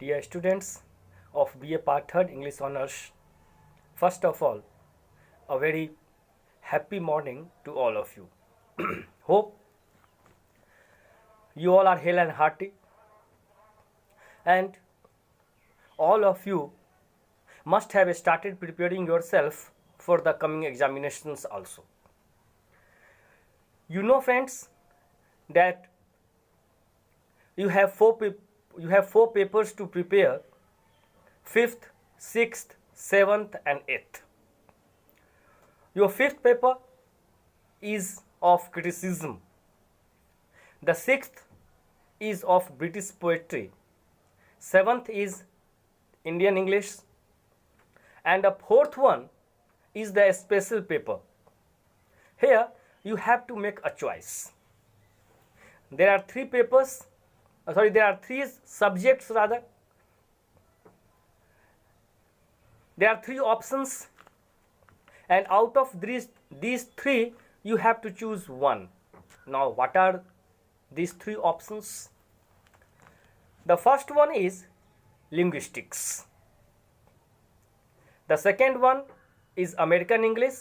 Dear students of BA Part 3rd English Honours, first of all, a very happy morning to all of you. Hope you all are hale and hearty, and all of you must have started preparing yourself for the coming examinations also. You know, friends, that you have four papers to prepare: 5th, 6th, 7th and 8th. Your 5th paper is of criticism, the 6th is of British poetry, 7th is Indian English, and the 4th one is the special paper. Here you have to make a choice. There are three subjects rather. There are three options, and out of these three you have to choose one. Now, what are these three options? The first one is linguistics. The second one is American English,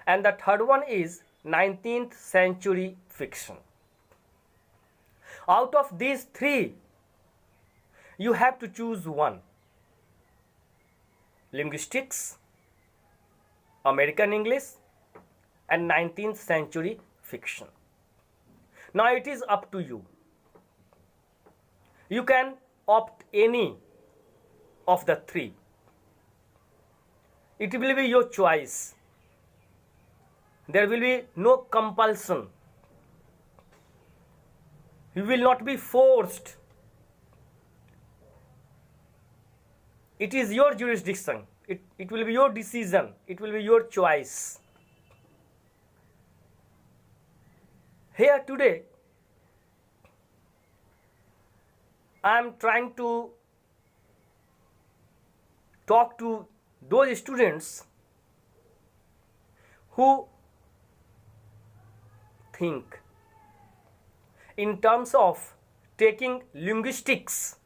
and the third one is 19th century fiction. Out of these three, you have to choose one: linguistics, American English, and 19th century fiction. Now it is up to you. You can opt any of the three. It will be your choice. There will be no compulsion. You will not be forced. It is your jurisdiction. It will be your decision. It will be your choice. Here today, I am trying to talk to those students who think in terms of taking linguistics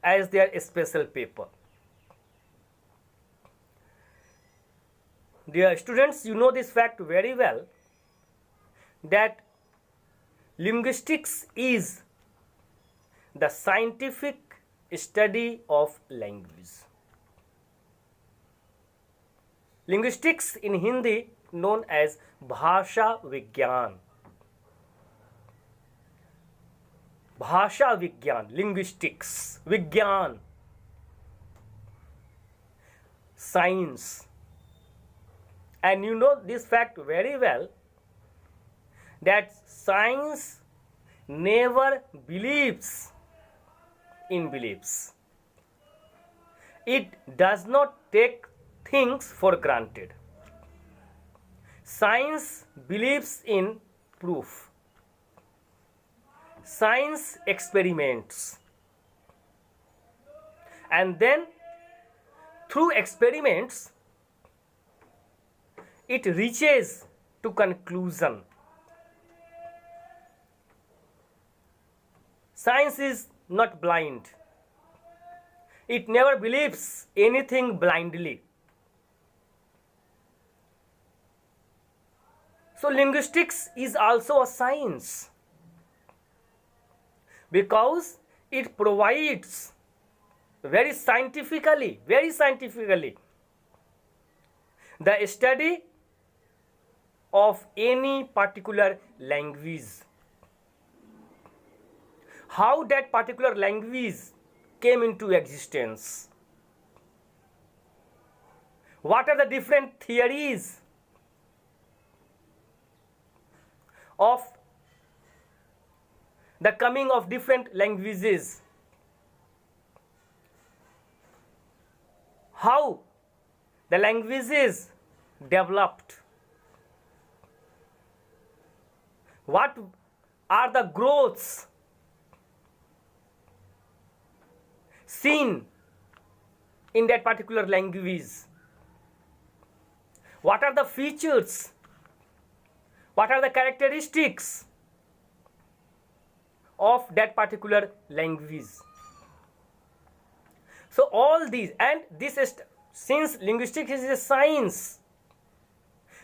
as their special paper. Dear students, you know this fact very well, that linguistics is the scientific study of language. Linguistics in Hindi known as Bhasha Vigyan. Bhasha Vigyan, linguistics, Vigyan, science. And you know this fact very well, that science never believes in beliefs. It does not take things for granted. Science believes in proof. Science experiments, and then through experiments it reaches to conclusion. Science is not blind. It never believes anything blindly. So linguistics is also a science, because it provides very scientifically the study of any particular language. How that particular language came into existence. What are the different theories of the coming of different languages? How the languages developed? What are the growths seen in that particular language? What are the features? What are the characteristics of that particular language. So all these, and this is, since linguistics is a science,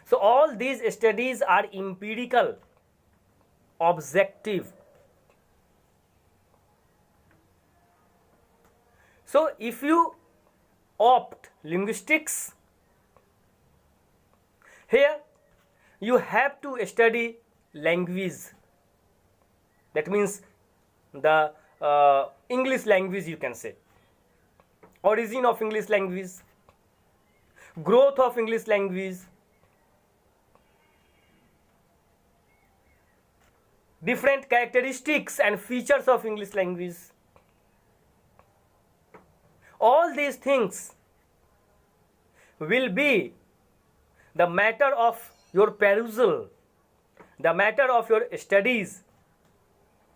so all these studies are empirical, objective. So if you opt linguistics, here you have to study language. That means the English language, you can say. Origin of English language, growth of English language, different characteristics and features of English language. All these things will be the matter of your perusal, the matter of your studies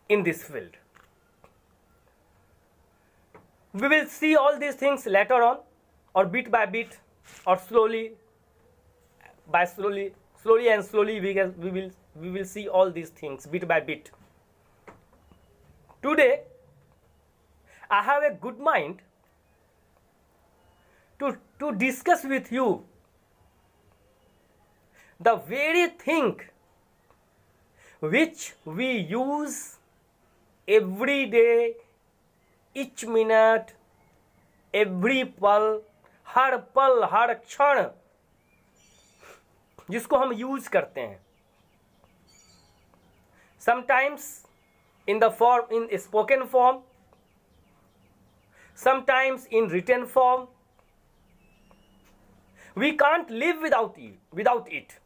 in this field. We will see all these things later on, or bit by bit, or slowly and slowly we will see all these things bit by bit. Today I have a good mind to discuss with you the very thing which we use every day, each minute, every पल, हर क्षण, जिसको हम use करते हैं. Sometimes in the form, in spoken form, sometimes in written form. We can't live without it.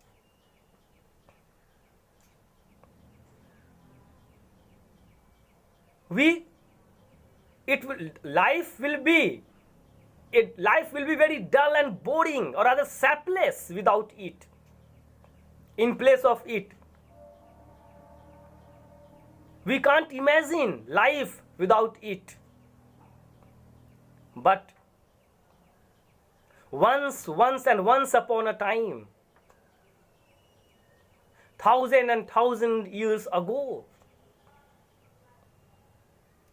Life will be very dull and boring, or rather sapless without it. In place of it, we can't imagine life without it. But once upon a time, thousand years ago,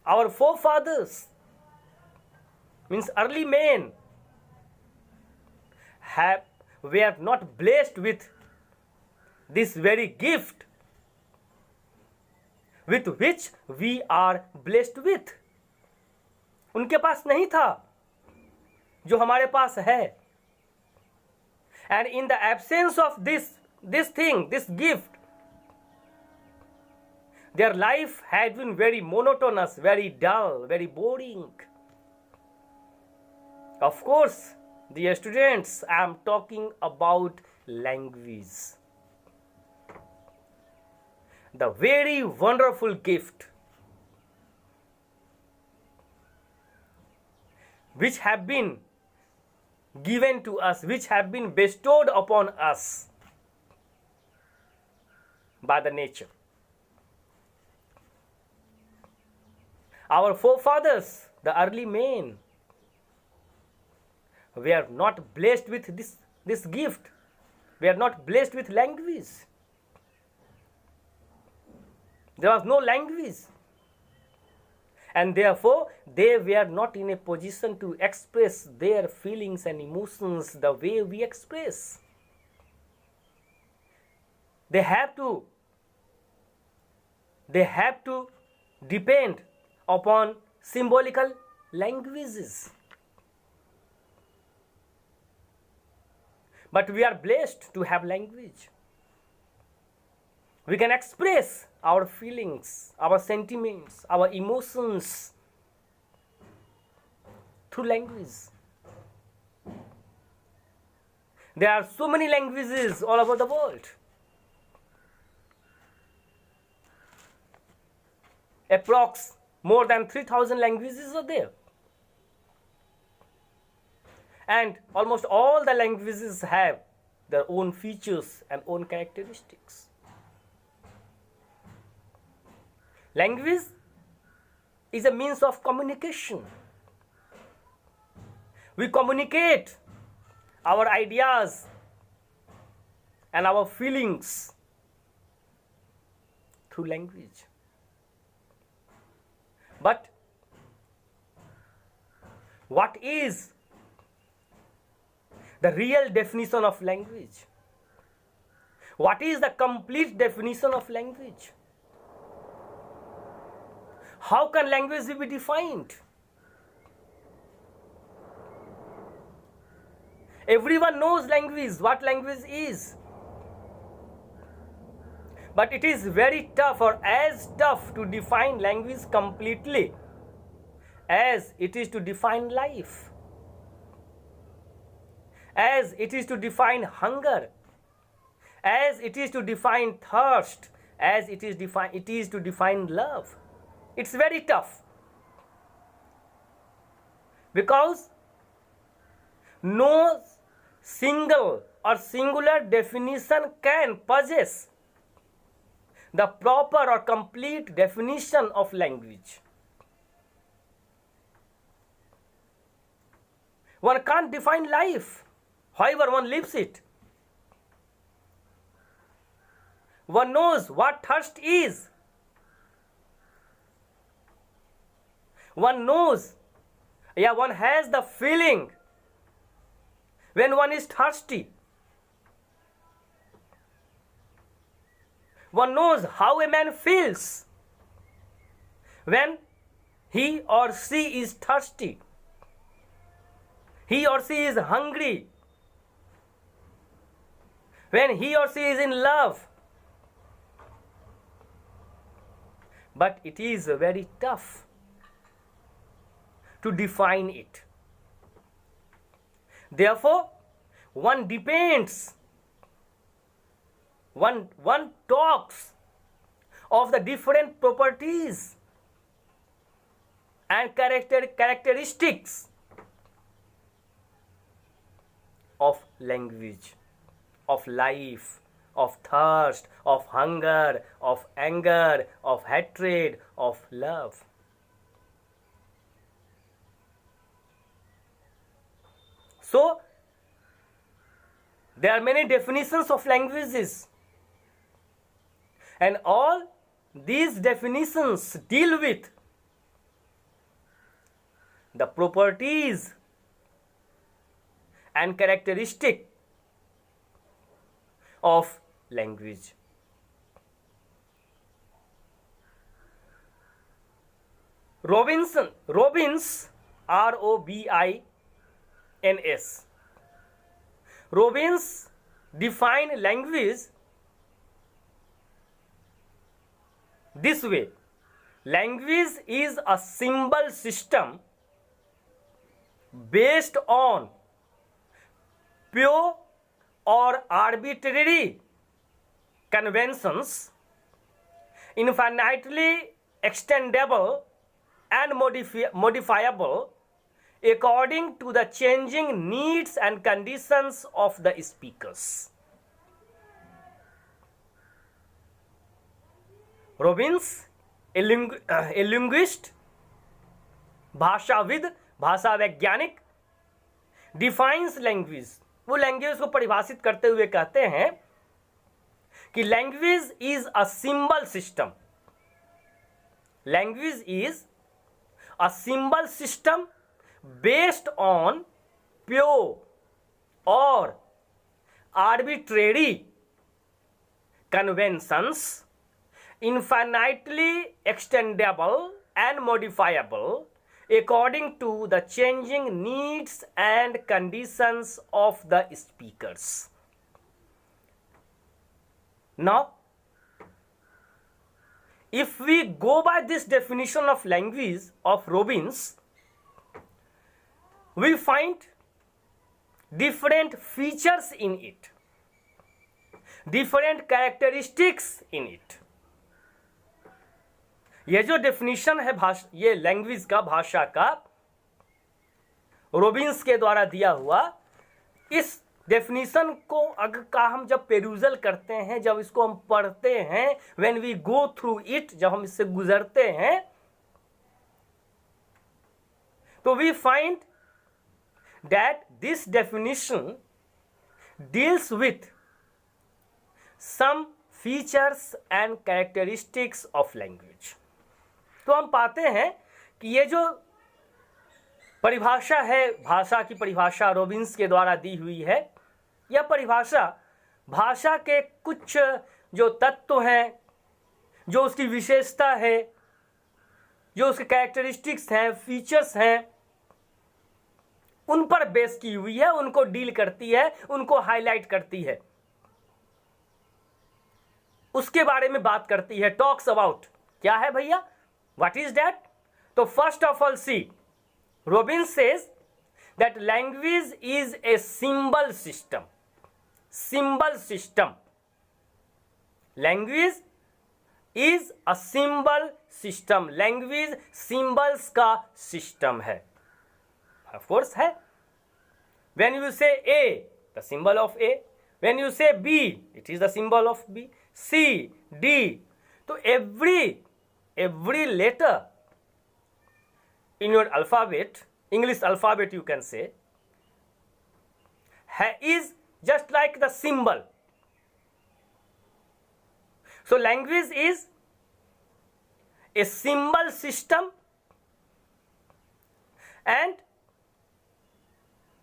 our forefathers, means early men, were not blessed with this very gift with which we are blessed with. उनके पास नहीं था जो हमारे पास है. And in the absence of this gift, their life had been very monotonous, very dull, very boring. Of course, dear students, I am talking about language. The very wonderful gift which have been given to us, which have been bestowed upon us by the nature. Our forefathers, the early men, were not blessed with this gift. We are not blessed with language. There was no language. And therefore, they were not in a position to express their feelings and emotions the way we express. They have to depend upon symbolical languages. But we are blessed to have language. We can express our feelings, our sentiments, our emotions through language. There are so many languages all over the world. Approx more than 3,000 languages are there. And almost all the languages have their own features and own characteristics. Language is a means of communication. We communicate our ideas and our feelings through language. But what is the real definition of language? What is the complete definition of language? How can language be defined? Everyone knows language, what language is. But it is very tough, or as tough, to define language completely as it is to define life, as it is to define hunger, as it is to define thirst, as it is to define love. It's very tough, because no single or singular definition can possess the proper or complete definition of language. One can't define life, however one lives it. One knows what thirst is. One knows, one has the feeling when one is thirsty. One knows how a man feels when he or she is thirsty, he or she is hungry, when he or she is in love. But it is very tough to define it. Therefore, one depends, one talks of the different properties and characteristics of language, of life, of thirst, of hunger, of anger, of hatred, of love. So, there are many definitions of languages, and all these definitions deal with the properties and characteristics of language. Robbins, R-O-B-I-N-S. Robbins defined language this way: language is a symbol system based on pure or arbitrary conventions, infinitely extendable and modifiable according to the changing needs and conditions of the speakers. Robbins, a linguist, भाषाविद, भाषा वैज्ञानिक, defines language, वो language को परिभाषित करते हुए कहते हैं कि language is a symbol system. Language is a symbol system based on pure or arbitrary conventions, infinitely extendable and modifiable according to the changing needs and conditions of the speakers. Now, if we go by this definition of language of Robbins, we find different features in it, different characteristics in it. ये जो definition है ये language का, भाषा का, Robbins के द्वारा दिया हुआ, इस डेफिनेशन को अगर का हम जब पेरूजल करते हैं, जब इसको हम पढ़ते हैं, when we go through it, जब हम इससे गुजरते हैं, तो we find that this definition deals with some features and characteristics of language. तो हम पाते हैं कि ये जो परिभाषा है, भाषा की परिभाषा रॉबिन्स के द्वारा दी हुई है, यह परिभाषा भाषा के कुछ जो तत्व हैं, जो उसकी विशेषता है, जो उसके कैरेक्टरिस्टिक्स हैं, फीचर्स हैं, उन पर बेस की हुई है, उनको डील करती है, उनको हाईलाइट करती है, उसके बारे में बात करती है, टॉक्स अबाउट। क्या है भैया, व्हाट इज दैट? तो first of all see, Robbins says that language is a symbol system. Symbol system. Language is a symbol system. Language symbols का system है. Of course है. When you say A, the symbol of A. When you say B, it is the symbol of B. C, D. So every letter in your alphabet, English alphabet you can say, is just like the symbol. So language is a symbol system. And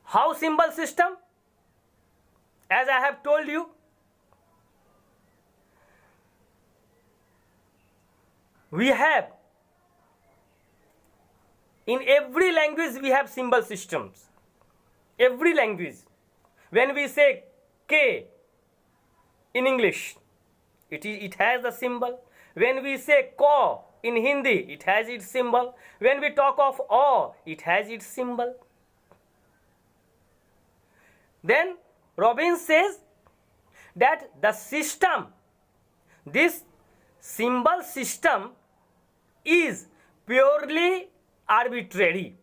how symbol system? As I have told you, we have, in every language we have symbol systems. Every language. When we say K in English, it has the symbol. When we say Ko in Hindi, it has its symbol. When we talk of O, it has its symbol. Then Robbins says that the system, this symbol system is purely arbitrary,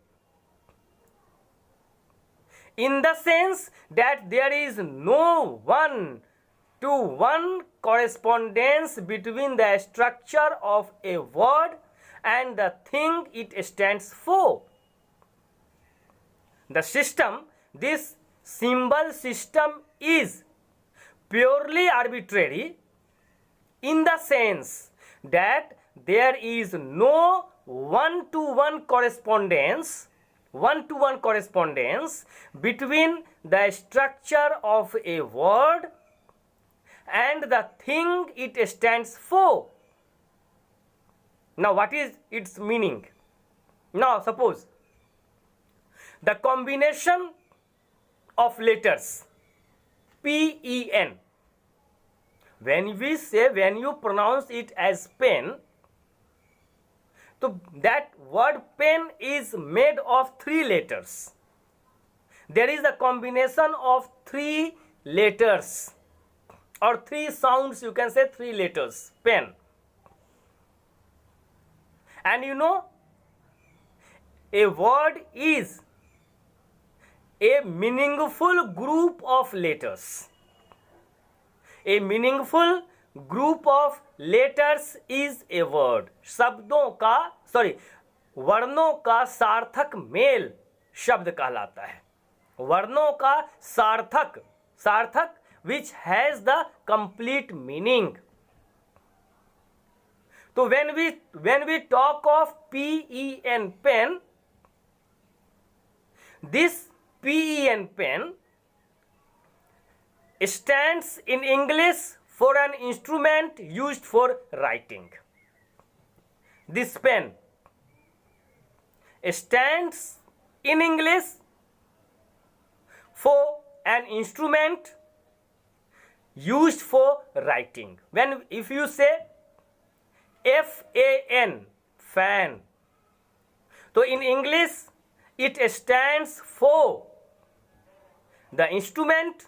in the sense that there is no one-to-one correspondence between the structure of a word and the thing it stands for. The system, this symbol system, is purely arbitrary in the sense that there is no one-to-one correspondence between the structure of a word and the thing it stands for. Now what is its meaning? Now suppose the combination of letters P-E-N, when you pronounce it as pen, so that word pen is made of 3 letters. There is a combination of 3 letters or 3 sounds, you can say 3 letters, pen. And you know, a word is a meaningful group of letters. A meaningful group of letters is a word. वर्णों का सार्थक mail शब्द कहलाता है. वर्णों का सार्थक which has the complete meaning. So when we talk of P-E-N, pen, this P-E-N, pen, stands in English for an instrument used for writing. This pen stands in English for an instrument used for writing. If you say F-A-N, fan, so in English it stands for the instrument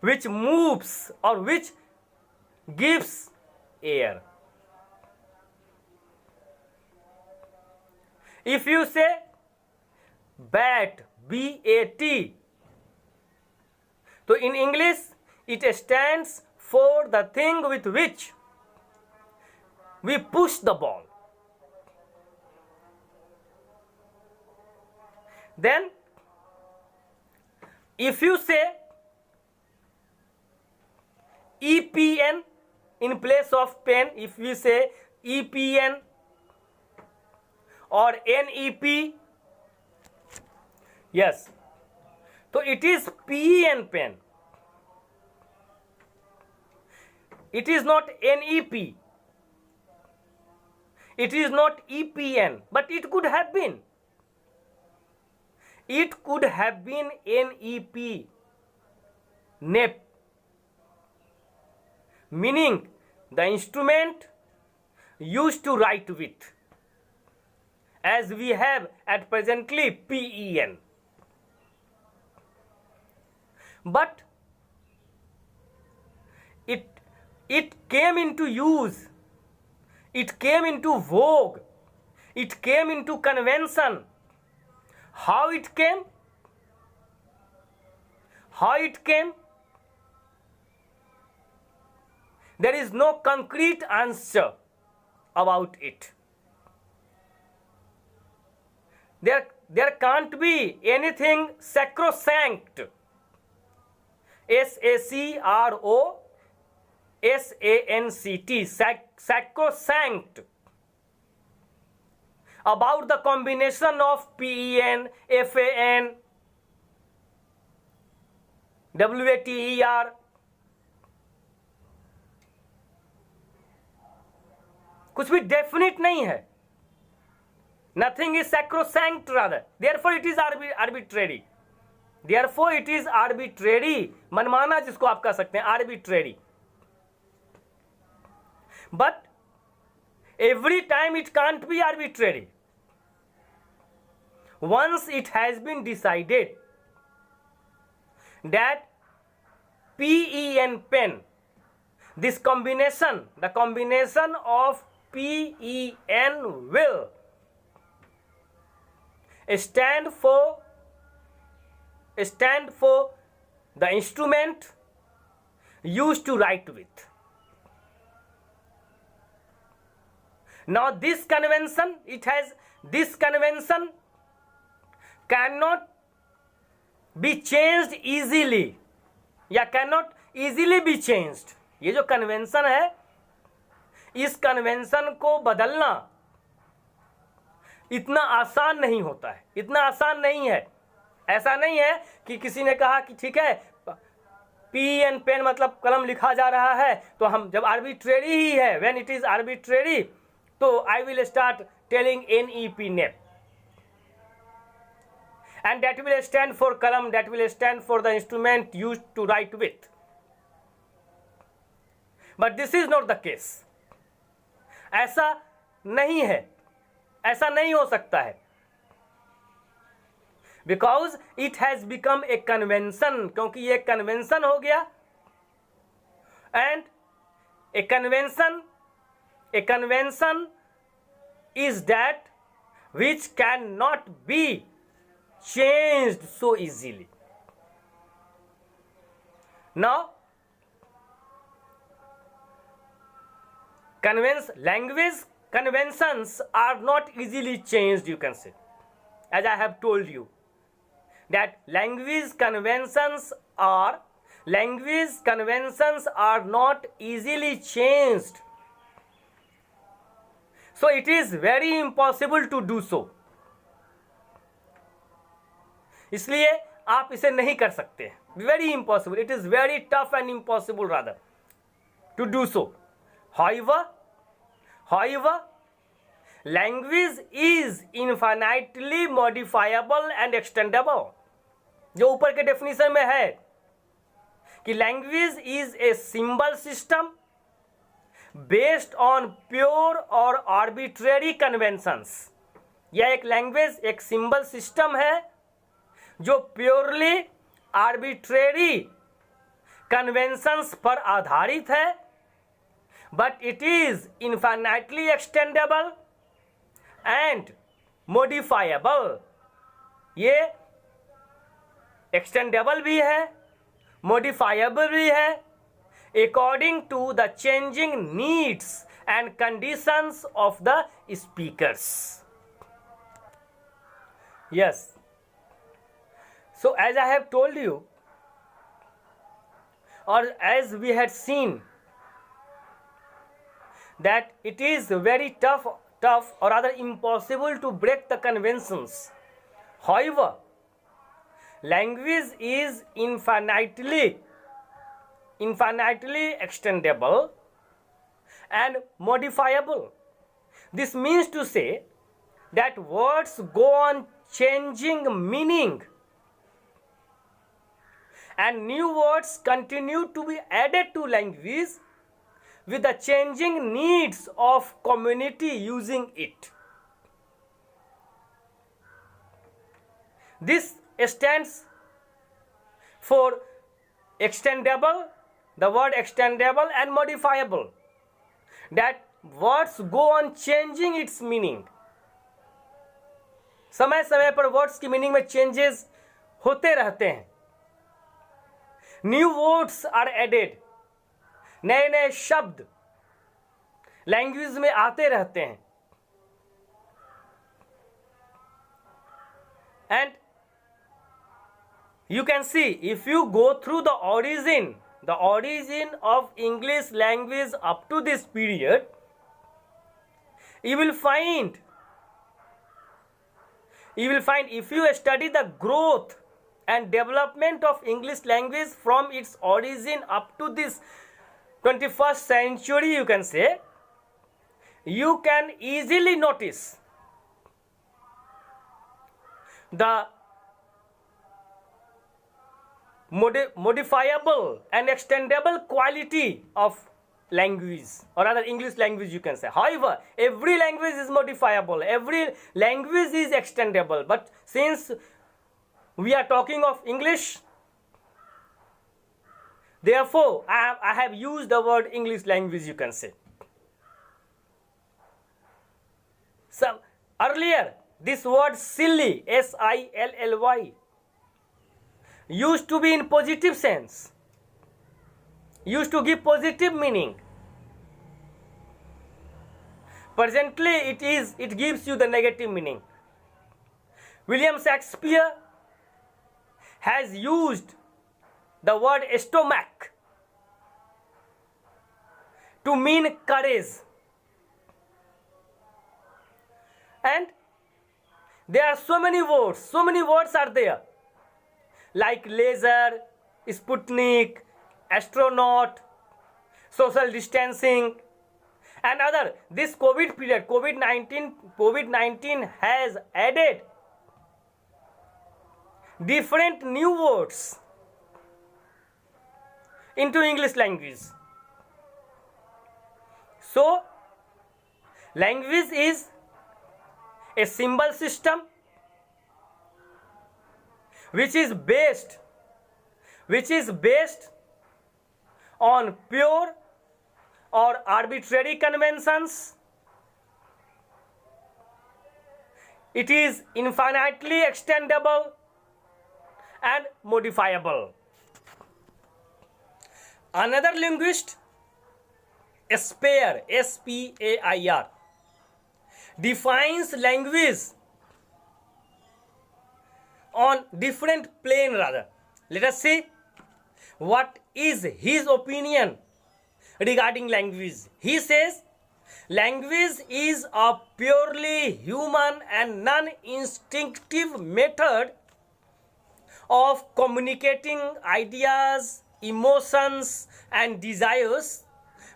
which moves or which gives air. If you say bat, B-A-T, so in English it stands for the thing with which we push the ball. Then if you say E-P-N in place of pen, if we say E-P-N, or NEP? Yes. So it is PEN pen. It is not NEP. It is not EPN, but it could have been. It could have been NEP, NEP, meaning the instrument used to write with, as we have at presently PEN. But it came into use, it came into vogue, it came into convention. How it came? How it came? There is no concrete answer about it. There can't be anything sacrosanct. SACROSANCT, sacrosanct, about the combination of PEN, FAN, WATER. कुछ भी definite नहीं है. Nothing is sacrosanct rather. Therefore it is arbitrary. Therefore it is arbitrary. मनमाना जिसको आप कह सकते हैं, arbitrary. But every time it can't be arbitrary. Once it has been decided that PEN pen, this combination, the combination of PEN will stand for the instrument used to write with. Now this convention cannot be changed easily, या cannot easily be changed. ये जो convention है, इस convention को बदलना इतना आसान नहीं होता है, इतना आसान नहीं है. ऐसा नहीं है कि किसी ने कहा कि ठीक है PEN पेन मतलब कलम लिखा जा रहा है, तो हम जब आर्बिट्रेरी ही है, व्हेन इट इज आर्बिट्रेरी, तो I will start telling NEP, NEP, and that will stand for column, that will stand for the instrument used to write with. But this is not the case. ऐसा नहीं है, ऐसा नहीं हो सकता है. Because it has become a convention, क्योंकि ये convention हो गया. And a convention is that which cannot be changed so easily. Now language conventions are not easily changed, you can say, as I have told you that language conventions are not easily changed, so it is very impossible to do so. इसलिए आप इसे नहीं कर सकते हैं. Very impossible. It is very tough and impossible rather to do so. However, language is infinitely modifiable and extendable. जो ऊपर के डेफिनेशन में है कि language is a symbol system based on pure or arbitrary conventions. यह एक language, एक symbol system है जो प्योरली आर्बिट्रेरी कन्वेंशंस पर आधारित है, but it is infinitely extendable and modifiable. ये एक्सटेंडेबल भी है, मॉडिफाइबल भी है, according to the changing needs and conditions of the speakers. Yes. So as I have told you, or as we had seen, that it is very tough tough or rather impossible to break the conventions. However, language is infinitely extendable and modifiable. This means to say that words go on changing meaning and new words continue to be added to language with the changing needs of community using it. This stands for extendable, the word extendable and modifiable, that words go on changing its meaning. समय समय पर words की meaning में changes होते रहते हैं. New words are added, नए नए शब्द लैंग्वेज में आते रहते हैं. And you can see, if you go through the origin of English language up to this period, you will find if you study the growth and development of English language from its origin up to this 21st century, you can say, you can easily notice the modifiable and extendable quality of language, or rather English language you can say. However, every language is modifiable, every language is extendable, but since we are talking of English, therefore I have used the word English language, you can say. So earlier this word silly, silly, used to be in positive sense, used to give positive meaning. Presently it gives you the negative meaning. William Shakespeare has used the word stomach to mean courage, and there are so many words are there, like laser, Sputnik, astronaut, social distancing, and other. This COVID period, COVID-19 has added different new words into English language. So, language is a symbol system which is based on pure or arbitrary conventions. It is infinitely extendable and modifiable. Another linguist, Spear, S-P-A-I-R, defines language on different plane rather. Let us see what is his opinion regarding language. He says language is a purely human and non-instinctive method of communicating ideas, emotions and desires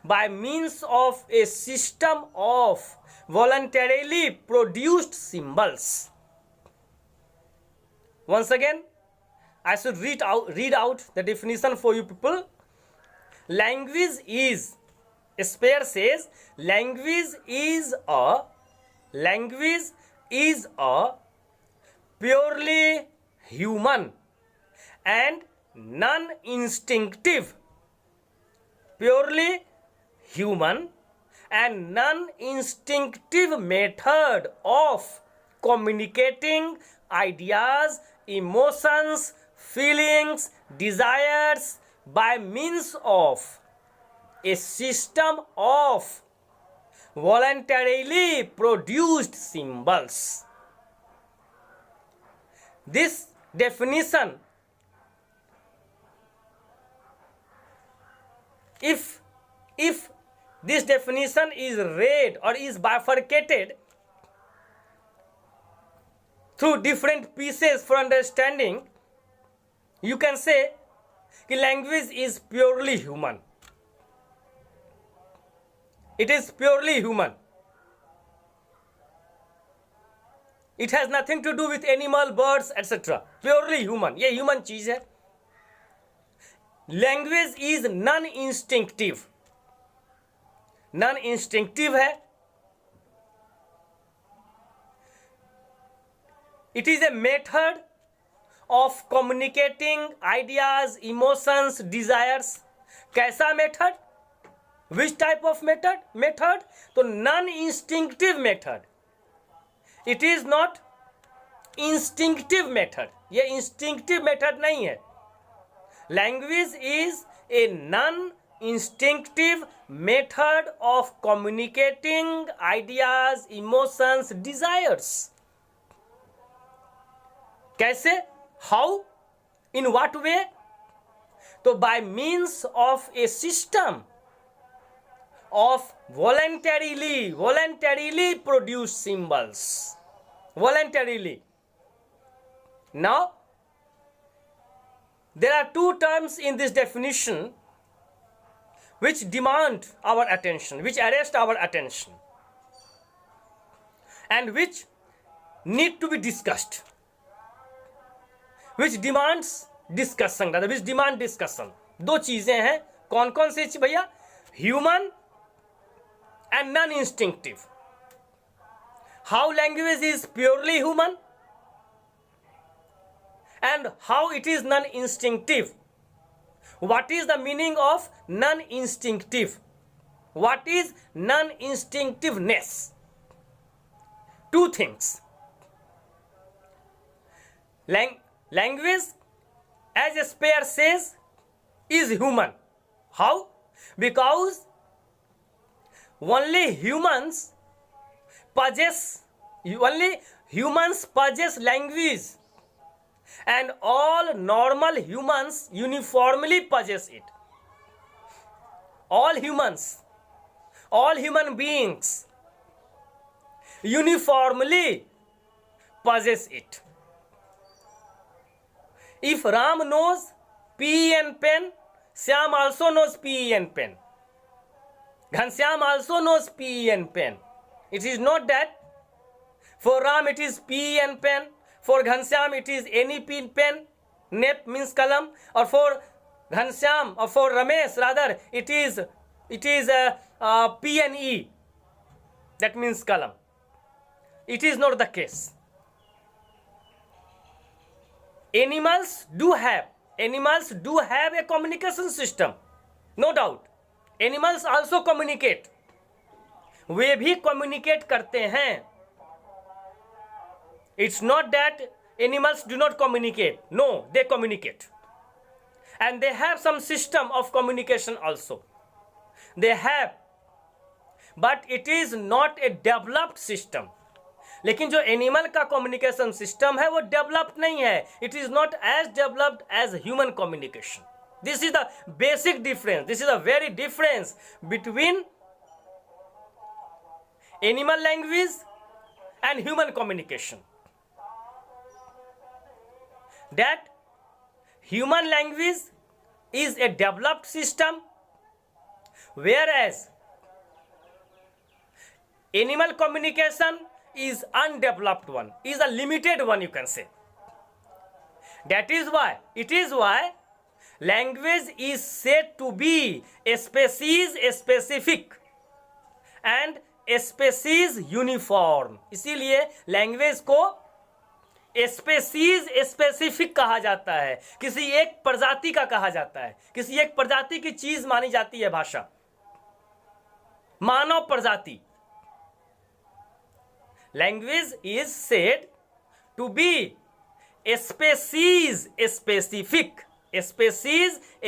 by means of a system of voluntarily produced symbols. Once again, I should read out the definition for you people. Language is, Spear says, language is a purely human and non-instinctive method of communicating ideas, emotions, feelings, desires by means of a system of voluntarily produced symbols. This definition, if this definition is read or is bifurcated through different pieces for understanding, you can say कि language is purely human. It is purely human. It has nothing to do with animal, birds, etc. Purely human. ये human चीज है. Language is non-instinctive. Non-instinctive है. It is a method of communicating ideas, emotions, desires. कैसा method? Which type of method? Method तो non-instinctive method. It is not instinctive method. ये instinctive method नहीं है. Language is a non-instinctive method of communicating ideas, emotions, desires. कैसे? How? In what way? तो by means of a system of voluntarily produce symbols. Voluntarily. Now, there are two terms in this definition which demand our attention, which arrest our attention, and which need to be discussed, which demands discussion, rather which demand discussion. दो चीजें हैं. कौन कौन सी भैया? Human and non-instinctive. How language is purely human and how it is non-instinctive. What is the meaning of non-instinctive? What is non-instinctiveness? Two things. Language, as Speer says, is human. How? Because only humans possess language, and all normal humans uniformly possess it. All human beings uniformly possess it. If Ram knows pen, Syam also knows pen. Ghanshyam also knows pen. It is not that for Ram it is pen, for Ghanshyam it is any pen, nep means kalam, or for Ghanshyam or for Ramesh rather it is PNE, that means kalam. It is not the case. Animals do have a communication system, no doubt. Animals also communicate. वे भी communicate करते हैं. It's not that animals do not communicate. No, they communicate. And they have some system of communication also. They have. But it is not a developed system. लेकिन जो animal का communication system है वो developed नहीं है. It is not as developed as human communication. This is the basic difference. This is the very difference between animal language and human communication. That human language is a developed system, whereas animal communication is undeveloped one, is a limited one, you can say. That is why language is said to be a species specific and a species uniform. इसीलिए language को species specific कहा जाता है. किसी एक प्रजाति का कहा जाता है. किसी एक प्रजाति की चीज मानी जाती है भाषा. मानव प्रजाति. Language is said to be a species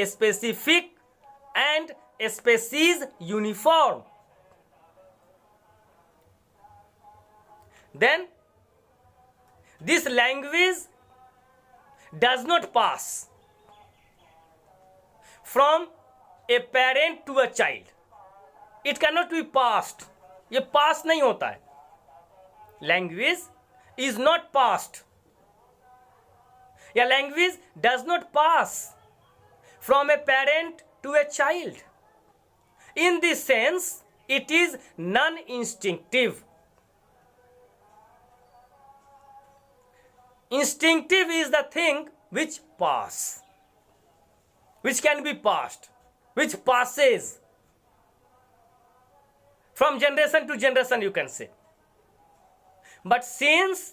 specific and a species uniform. Then this language does not pass from a parent to a child. It can not be passed, ये पास नहीं होता है. लैंग्वेज इज नॉट पास्ट, या language does not pass from a parent to a child. In this sense it is non-instinctive. Instinctive is the thing which pass, which can be passed, which passes from generation to generation, you can say. But since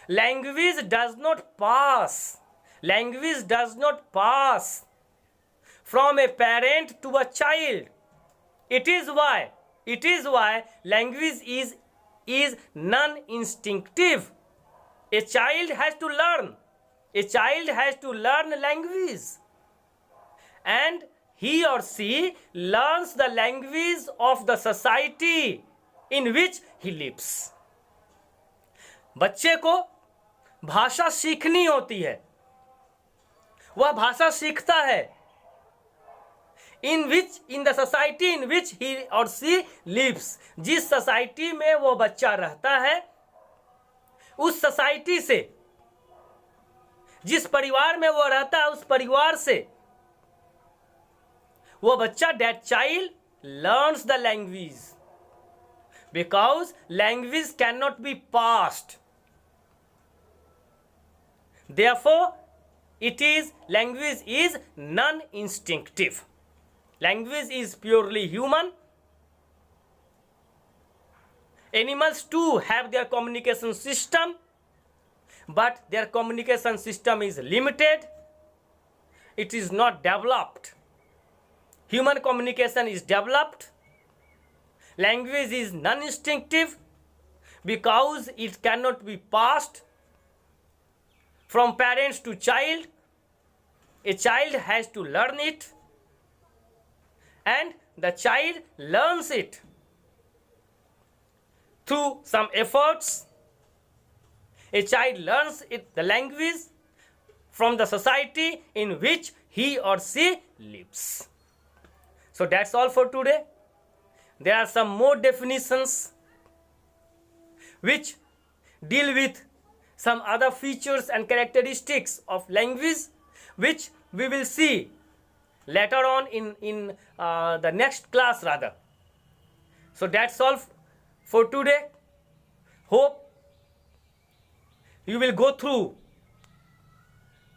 language does not pass, language does not pass from a parent to a child, it is why language is non-instinctive. A child has to learn language, and he or she learns the language of the society in which he lives. बच्चे को भाषा सीखनी होती है, वह भाषा सीखता है in the society in which he or she lives. जिस सोसाइटी में वो बच्चा रहता है, उस सोसाइटी से, जिस परिवार में वो रहता है, उस परिवार से वो बच्चा, that child learns the language, because language cannot be passed. Therefore language is non-instinctive. Language is purely human. Animals too have their communication system, but their communication system is limited. It is not developed. Human communication is developed. Language is non-instinctive because it cannot be passed from parents to child. A child has to learn it, and the child learns it through some efforts. A child learns the language from the society in which he or she lives. So that's all for today. There are some more definitions which deal with some other features and characteristics of language, which we will see later on in the next class rather. So that's all for today. Hope you will go through,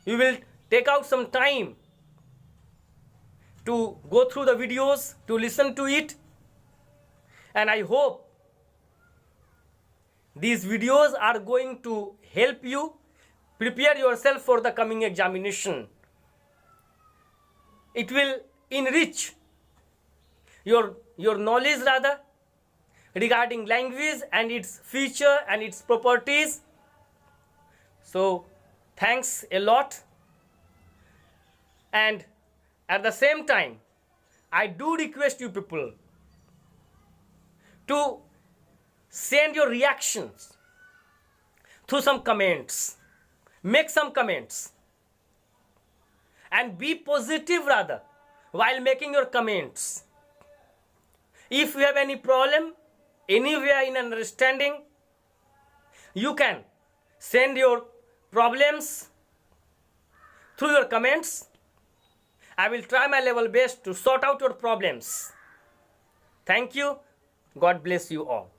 you will take out some time to go through the videos, to listen to it, and I hope these videos are going to help you prepare yourself for the coming examination. It will enrich your knowledge rather regarding language and its feature and its properties. So thanks a lot, and at the same time I do request you people to send your reactions through some comments, make some comments, and be positive rather while making your comments. If you have any problem anywhere in understanding, you can send your problems through your comments. I will try my level best to sort out your problems. Thank you. God bless you all.